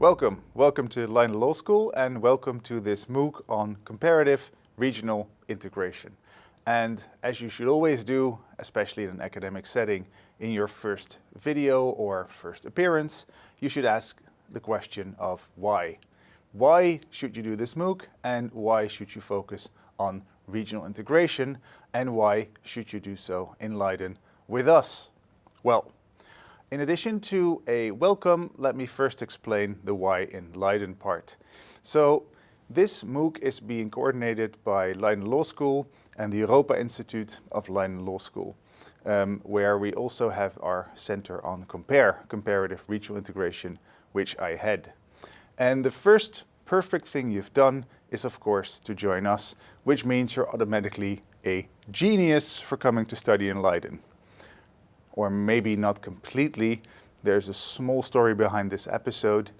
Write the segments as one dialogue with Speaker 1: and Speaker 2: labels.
Speaker 1: Welcome to Leiden Law School and welcome to this MOOC on comparative regional integration. And as you should always do, especially in an academic setting, in your first video or first appearance, you should ask the question of why. Why should you do this MOOC and why should you focus on regional integration and why should you do so in Leiden with us? Well, in addition to a welcome, let me first explain the why in Leiden part. So this MOOC is being coordinated by Leiden Law School and the Europa Institute of Leiden Law School, where we also have our center on comparative regional integration, which I head. And the first perfect thing you've done is, of course, to join us, which means you're automatically a genius for coming to study in Leiden. Or maybe not completely. There's a small story behind this episode.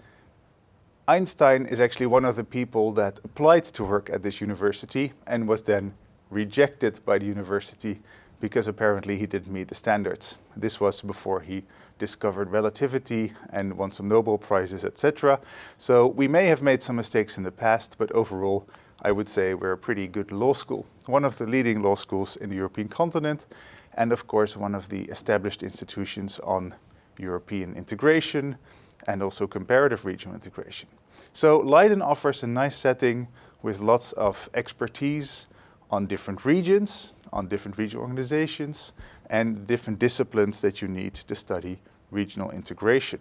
Speaker 1: Einstein is actually one of the people that applied to work at this university and was then rejected by the university because apparently he didn't meet the standards. This was before he discovered relativity and won some Nobel Prizes, etc. So we may have made some mistakes in the past, but overall I would say we're a pretty good law school. One of the leading law schools in the European continent, and of course one of the established institutions on European integration and also comparative regional integration. So Leiden offers a nice setting with lots of expertise on different regions, on different regional organizations, and different disciplines that you need to study regional integration.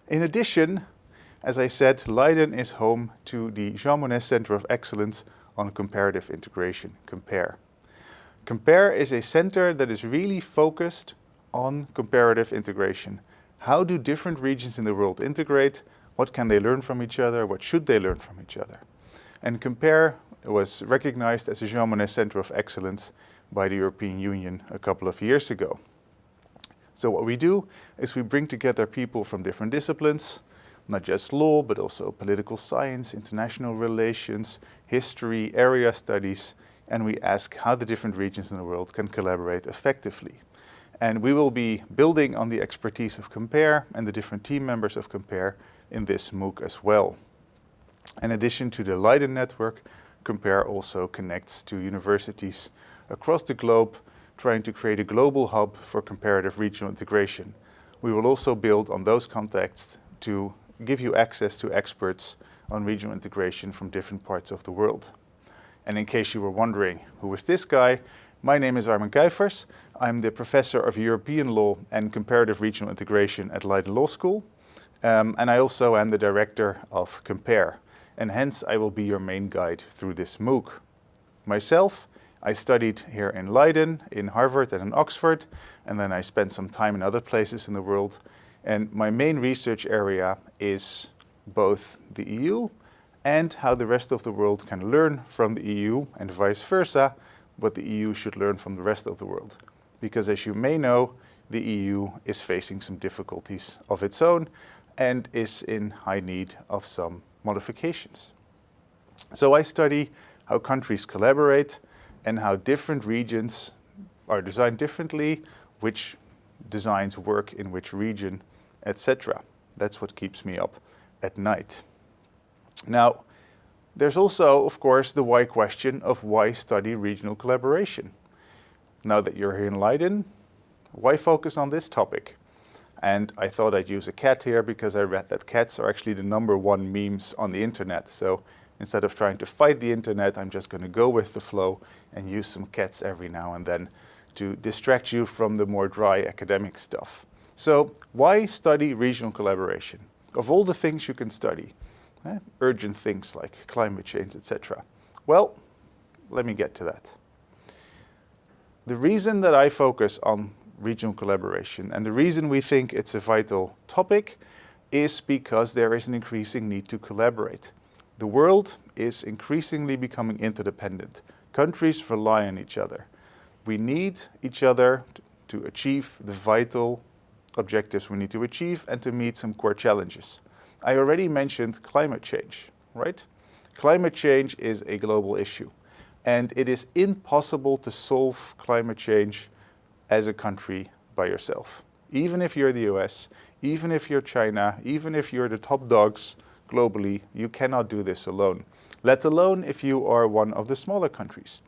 Speaker 1: In addition, as I said, Leiden is home to the Jean Monnet Center of Excellence on Comparative Integration, COMPARE. COMPARE is a center that is really focused on comparative integration. How do different regions in the world integrate? What can they learn from each other? What should they learn from each other? And COMPARE was recognized as a Jean Monnet Center of Excellence by the European Union a couple of years ago. So what we do is we bring together people from different disciplines, not just law, but also political science, international relations, history, area studies, and we ask how the different regions in the world can collaborate effectively. And we will be building on the expertise of COMPARE and the different team members of COMPARE in this MOOC as well. In addition to the Leiden network, COMPARE also connects to universities across the globe, trying to create a global hub for comparative regional integration. We will also build on those contacts to give you access to experts on regional integration from different parts of the world. And in case you were wondering, who is this guy? My name is Armin Kuijvers. I'm the Professor of European Law and Comparative Regional Integration at Leiden Law School. And I also am the Director of COMPARE. And hence I will be your main guide through this MOOC. Myself, I studied here in Leiden, in Harvard and in Oxford, and then I spent some time in other places in the world. And my main research area is both the EU and how the rest of the world can learn from the EU and vice versa, what the EU should learn from the rest of the world. Because as you may know, the EU is facing some difficulties of its own and is in high need of some modifications. So I study how countries collaborate and how different regions are designed differently, which designs work in which region, etc. That's what keeps me up at night. Now, there's also, of course, the why question of why study regional collaboration. Now that you're here in Leiden, why focus on this topic? And I thought I'd use a cat here because I read that cats are actually the #1 memes on the internet. So instead of trying to fight the internet, I'm just going to go with the flow and use some cats every now and then to distract you from the more dry academic stuff. So why study regional collaboration? Of all the things you can study, urgent things like climate change, etc. Well, let me get to that. The reason that I focus on regional collaboration and the reason we think it's a vital topic is because there is an increasing need to collaborate. The world is increasingly becoming interdependent. Countries rely on each other. We need each other to achieve the vital objectives we need to achieve and to meet some core challenges. I already mentioned climate change, right? Climate change is a global issue, and it is impossible to solve climate change as a country by yourself. Even if you're the US, Even if you're China, even if you're the top dogs globally, you cannot do this alone, let alone if you are one of the smaller countries.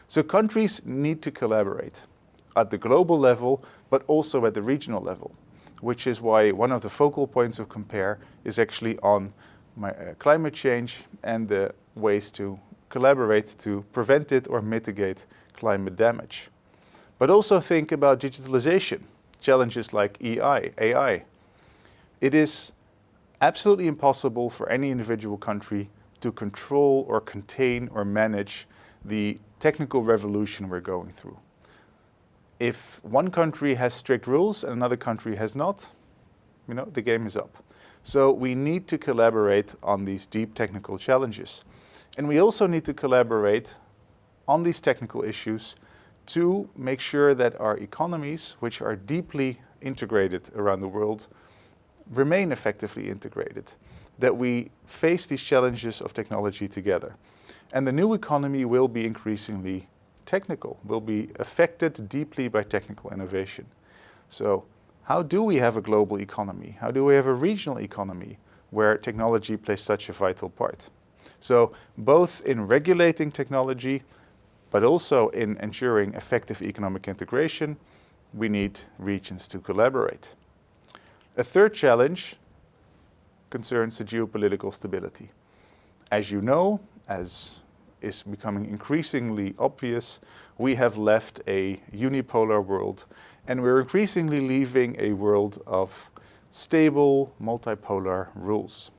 Speaker 1: So countries need to collaborate at the global level, but also at the regional level, which is why one of the focal points of Compare is actually on climate change and the ways to collaborate to prevent it or mitigate climate damage. But also think about digitalization, challenges like AI. It is absolutely impossible for any individual country to control or contain or manage the technical revolution we're going through. If one country has strict rules and another country has not, the game is up. So we need to collaborate on these deep technical challenges. And we also need to collaborate on these technical issues to make sure that our economies, which are deeply integrated around the world, remain effectively integrated, that we face these challenges of technology together. And the new economy will be increasingly technical, will be affected deeply by technical innovation. So how do we have a global economy? How do we have a regional economy where technology plays such a vital part? So both in regulating technology, but also in ensuring effective economic integration, we need regions to collaborate. A third challenge concerns the geopolitical stability. As you know, as is becoming increasingly obvious, we have left a unipolar world and we're increasingly leaving a world of stable multipolar rules,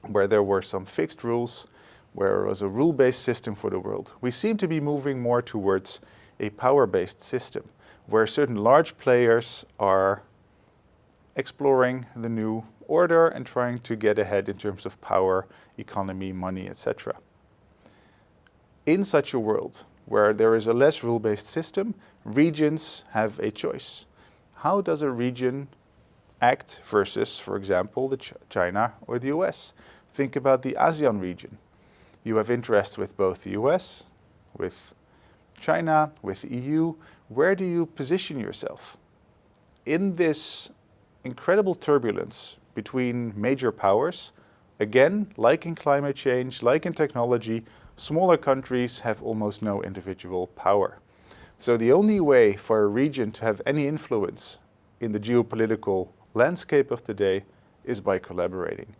Speaker 1: where there were some fixed rules, where there was a rule-based system for the world. We seem to be moving more towards a power-based system, where certain large players are exploring the new order and trying to get ahead in terms of power, economy, money, etc. In such a world where there is a less rule-based system, regions have a choice. How does a region act versus, for example, China or the US? Think about the ASEAN region. You have interests with both the US, with China, with the EU. Where do you position yourself? In this incredible turbulence between major powers, again, like in climate change, like in technology, smaller countries have almost no individual power. So the only way for a region to have any influence in the geopolitical landscape of today is by collaborating.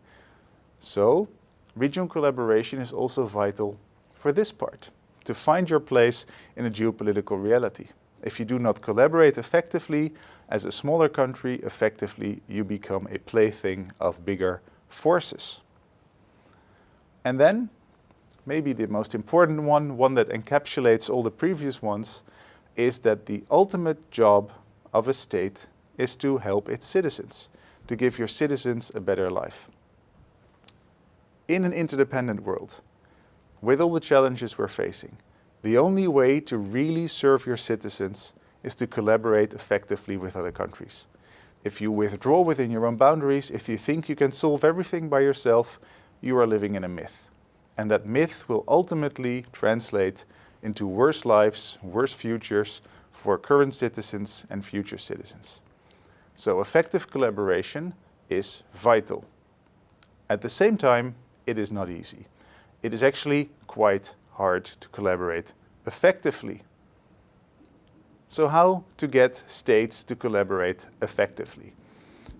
Speaker 1: So regional collaboration is also vital for this part, to find your place in a geopolitical reality. If you do not collaborate effectively as a smaller country, effectively you become a plaything of bigger forces. And then, maybe the most important one that encapsulates all the previous ones, is that the ultimate job of a state is to help its citizens, to give your citizens a better life. In an interdependent world, with all the challenges we're facing, the only way to really serve your citizens is to collaborate effectively with other countries. If you withdraw within your own boundaries, if you think you can solve everything by yourself, you are living in a myth. And that myth will ultimately translate into worse lives, worse futures for current citizens and future citizens. So effective collaboration is vital. At the same time, it is not easy. It is actually quite hard to collaborate effectively. So how to get states to collaborate effectively?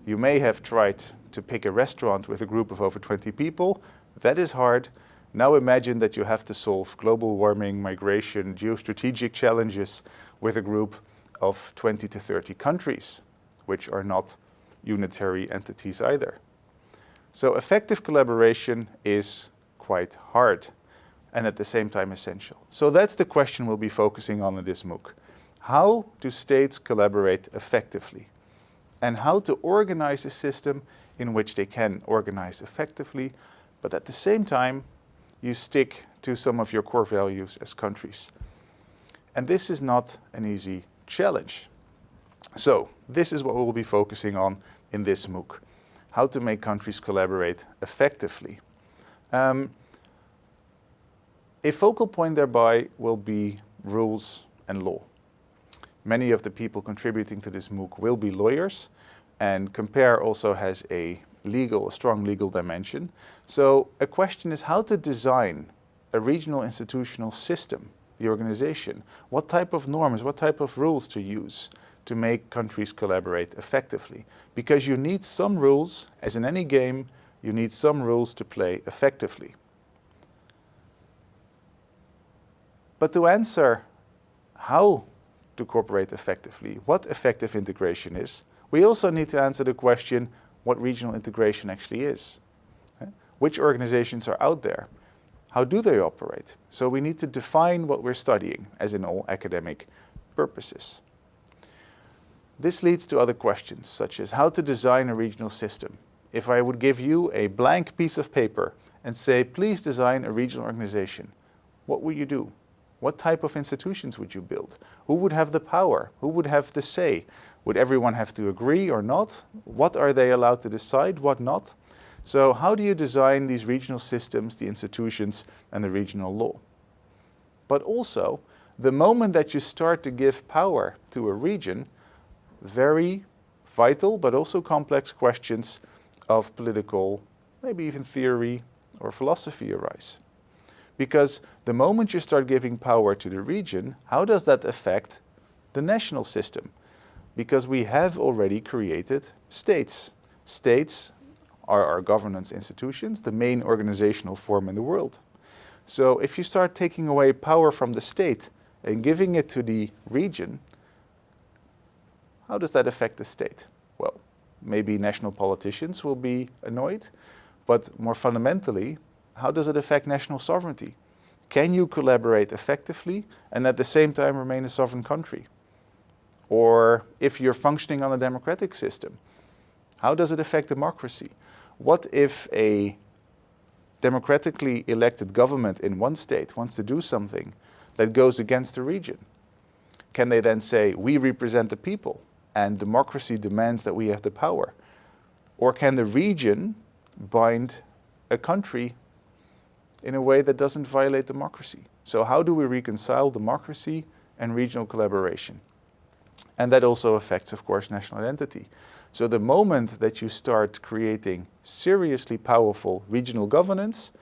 Speaker 1: You may have tried to pick a restaurant with a group of over 20 people. That is hard. Now imagine that you have to solve global warming, migration, geostrategic challenges with a group of 20 to 30 countries, which are not unitary entities either. So effective collaboration is quite hard and at the same time essential. So that's the question we'll be focusing on in this MOOC. How do states collaborate effectively? And how to organize a system in which they can organize effectively, but at the same time, you stick to some of your core values as countries. And this is not an easy challenge. So this is what we'll be focusing on in this MOOC. How to make countries collaborate effectively. A focal point thereby will be rules and law. Many of the people contributing to this MOOC will be lawyers, And compare also has a strong legal dimension. So a question is how to design a regional institutional system, the organization. What type of norms, what type of rules to use to make countries collaborate effectively? Because you need some rules, as in any game, you need some rules to play effectively. But to answer how to cooperate effectively, what effective integration is, we also need to answer the question what regional integration actually is. Which organizations are out there? How do they operate? So we need to define what we're studying, as in all academic purposes. This leads to other questions, such as how to design a regional system. If I would give you a blank piece of paper and say, please design a regional organization, what would you do? What type of institutions would you build? Who would have the power? Who would have the say? Would everyone have to agree or not? What are they allowed to decide, what not? So how do you design these regional systems, the institutions, and the regional law? But also, the moment that you start to give power to a region, very vital but also complex questions of political, maybe even theory or philosophy arise. Because the moment you start giving power to the region, how does that affect the national system? Because we have already created states. States are our governance institutions, the main organizational form in the world. So if you start taking away power from the state and giving it to the region, how does that affect the state? Well, maybe national politicians will be annoyed, but more fundamentally, how does it affect national sovereignty? Can you collaborate effectively and at the same time remain a sovereign country? Or if you're functioning on a democratic system, how does it affect democracy? What if a democratically elected government in one state wants to do something that goes against the region? Can they then say, we represent the people and democracy demands that we have the power? Or can the region bind a country in a way that doesn't violate democracy? So how do we reconcile democracy and regional collaboration? And that also affects, of course, national identity. So the moment that you start creating seriously powerful regional governance,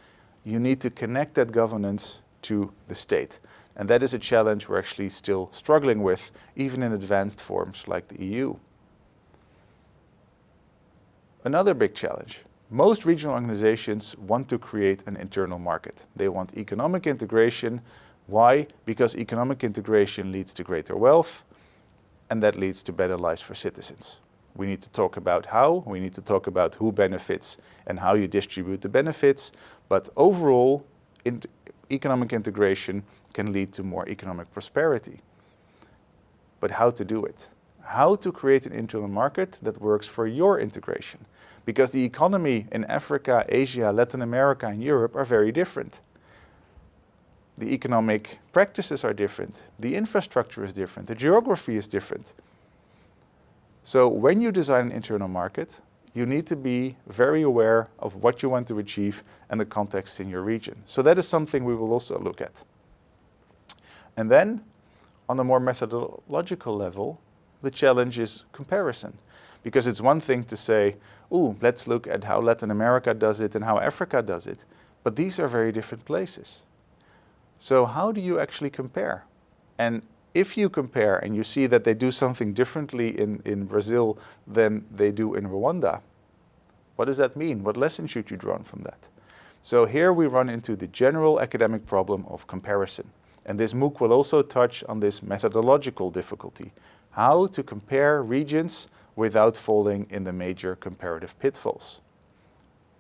Speaker 1: you need to connect that governance to the state. And that is a challenge we're actually still struggling with, even in advanced forms like the EU. Another big challenge. Most regional organizations want to create an internal market. They want economic integration. Why? Because economic integration leads to greater wealth, and that leads to better lives for citizens. We need to talk about how, we need to talk about who benefits and how you distribute the benefits, but overall, economic integration can lead to more economic prosperity. But how to do it? How to create an internal market that works for your integration? Because the economy in Africa, Asia, Latin America, and Europe are very different. The economic practices are different. The infrastructure is different. The geography is different. So when you design an internal market, you need to be very aware of what you want to achieve and the context in your region. So that is something we will also look at. And then, on a more methodological level, the challenge is comparison. Because it's one thing to say, ooh, let's look at how Latin America does it and how Africa does it. But these are very different places. So how do you actually compare? And if you compare and you see that they do something differently in Brazil than they do in Rwanda, what does that mean? What lessons should you draw from that? So here we run into the general academic problem of comparison. And this MOOC will also touch on this methodological difficulty. How to compare regions without falling in the major comparative pitfalls.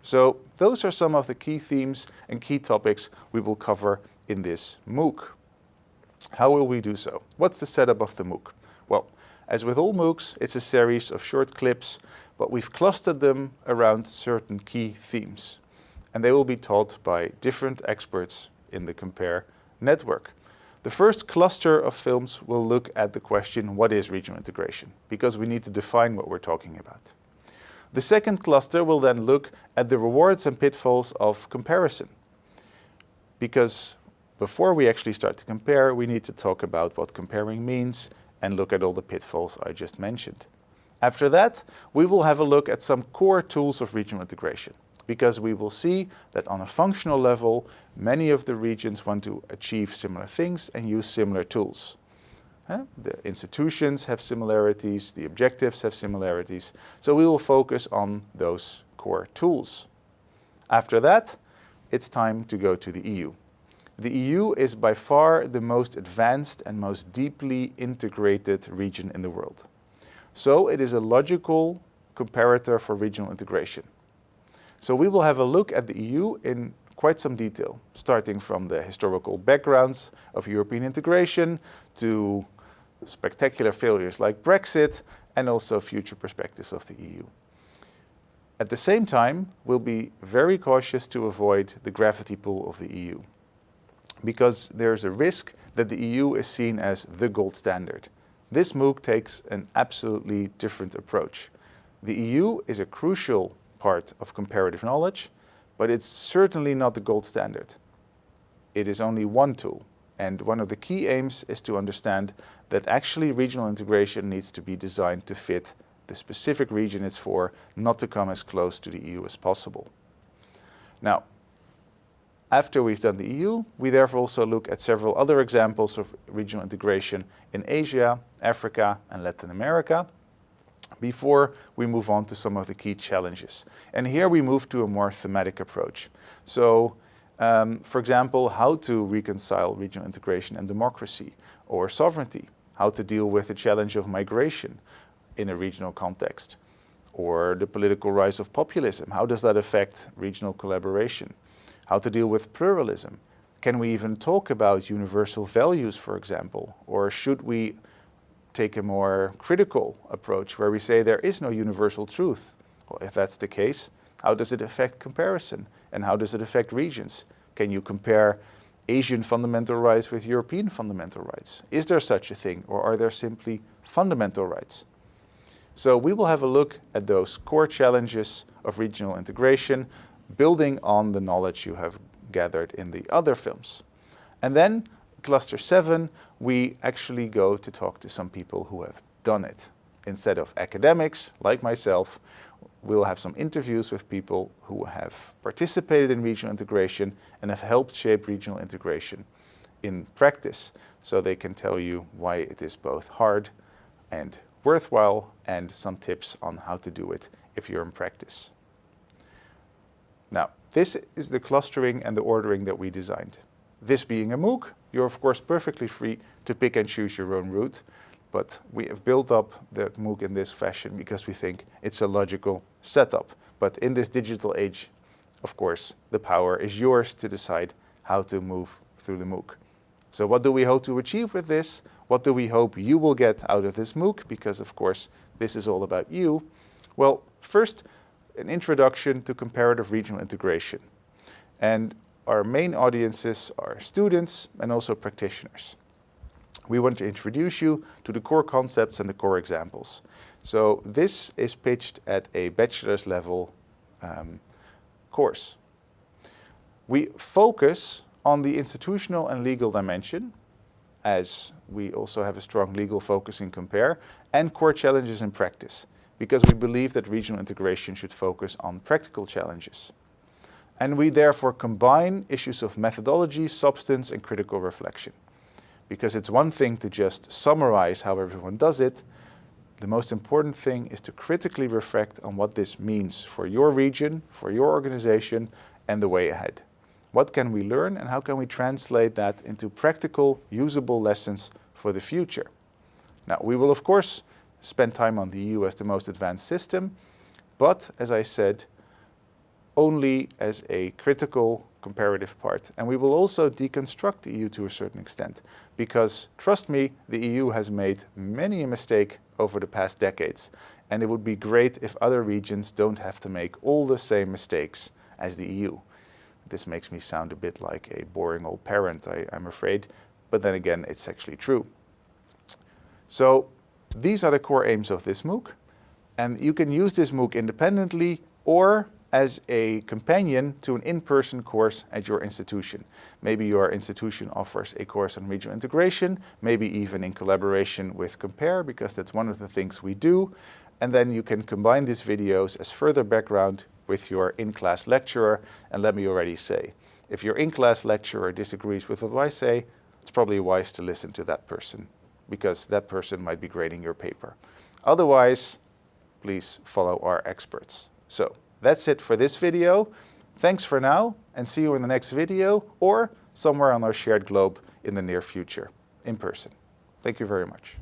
Speaker 1: So those are some of the key themes and key topics we will cover in this MOOC. How will we do so? What's the setup of the MOOC? Well, as with all MOOCs, it's a series of short clips, but we've clustered them around certain key themes. And they will be taught by different experts in the Compare network. The first cluster of films will look at the question, what is regional integration? Because we need to define what we're talking about. The second cluster will then look at the rewards and pitfalls of comparison. Because before we actually start to compare, we need to talk about what comparing means and look at all the pitfalls I just mentioned. After that, we will have a look at some core tools of regional integration, because we will see that on a functional level, many of the regions want to achieve similar things and use similar tools. The institutions have similarities, the objectives have similarities, so we will focus on those core tools. After that, it's time to go to the EU. The EU is by far the most advanced and most deeply integrated region in the world. So it is a logical comparator for regional integration. So we will have a look at the EU in quite some detail, starting from the historical backgrounds of European integration to spectacular failures like Brexit and also future perspectives of the EU. At the same time, we'll be very cautious to avoid the gravity pull of the EU, because there's a risk that the EU is seen as the gold standard. This MOOC takes an absolutely different approach. The EU is a crucial part of comparative knowledge, but it's certainly not the gold standard. It is only one tool, and one of the key aims is to understand that actually regional integration needs to be designed to fit the specific region it's for, not to come as close to the EU as possible. Now, after we've done the EU, we therefore also look at several other examples of regional integration in Asia, Africa, and Latin America, before we move on to some of the key challenges. And here we move to a more thematic approach. So, for example, how to reconcile regional integration and democracy, or sovereignty, how to deal with the challenge of migration in a regional context, or the political rise of populism, how does that affect regional collaboration? How to deal with pluralism. Can we even talk about universal values, for example? Or should we take a more critical approach where we say there is no universal truth? Well, if that's the case, how does it affect comparison? And how does it affect regions? Can you compare Asian fundamental rights with European fundamental rights? Is there such a thing, or are there simply fundamental rights? So we will have a look at those core challenges of regional integration, building on the knowledge you have gathered in the other films. And then, cluster 7, we actually go to talk to some people who have done it. Instead of academics, like myself, we'll have some interviews with people who have participated in regional integration and have helped shape regional integration in practice, so they can tell you why it is both hard and worthwhile, and some tips on how to do it if you're in practice. Now, this is the clustering and the ordering that we designed. This being a MOOC, you're of course perfectly free to pick and choose your own route, but we have built up the MOOC in this fashion because we think it's a logical setup. But in this digital age, of course, the power is yours to decide how to move through the MOOC. So what do we hope to achieve with this? What do we hope you will get out of this MOOC? Because of course, this is all about you. Well, first, an introduction to comparative regional integration. And our main audiences are students and also practitioners. We want to introduce you to the core concepts and the core examples. So this is pitched at a bachelor's level course. We focus on the institutional and legal dimension, as we also have a strong legal focus in Compare, and core challenges in practice, because we believe that regional integration should focus on practical challenges. And we therefore combine issues of methodology, substance, and critical reflection. Because it's one thing to just summarize how everyone does it. The most important thing is to critically reflect on what this means for your region, for your organization, and the way ahead. What can we learn, and how can we translate that into practical, usable lessons for the future? Now, we will of course spend time on the EU as the most advanced system, but as I said, only as a critical comparative part. And we will also deconstruct the EU to a certain extent, because trust me, the EU has made many a mistake over the past decades, and it would be great if other regions don't have to make all the same mistakes as the EU. This makes me sound a bit like a boring old parent, I'm afraid, but then again, it's actually true. So these are the core aims of this MOOC, and you can use this MOOC independently or as a companion to an in-person course at your institution. Maybe your institution offers a course on regional integration, maybe even in collaboration with Compare, because that's one of the things we do. And then you can combine these videos as further background with your in-class lecturer. And let me already say, if your in-class lecturer disagrees with what I say, it's probably wise to listen to that person, because that person might be grading your paper. Otherwise, please follow our experts. So that's it for this video. Thanks for now, and see you in the next video or somewhere on our shared globe in the near future, in person. Thank you very much.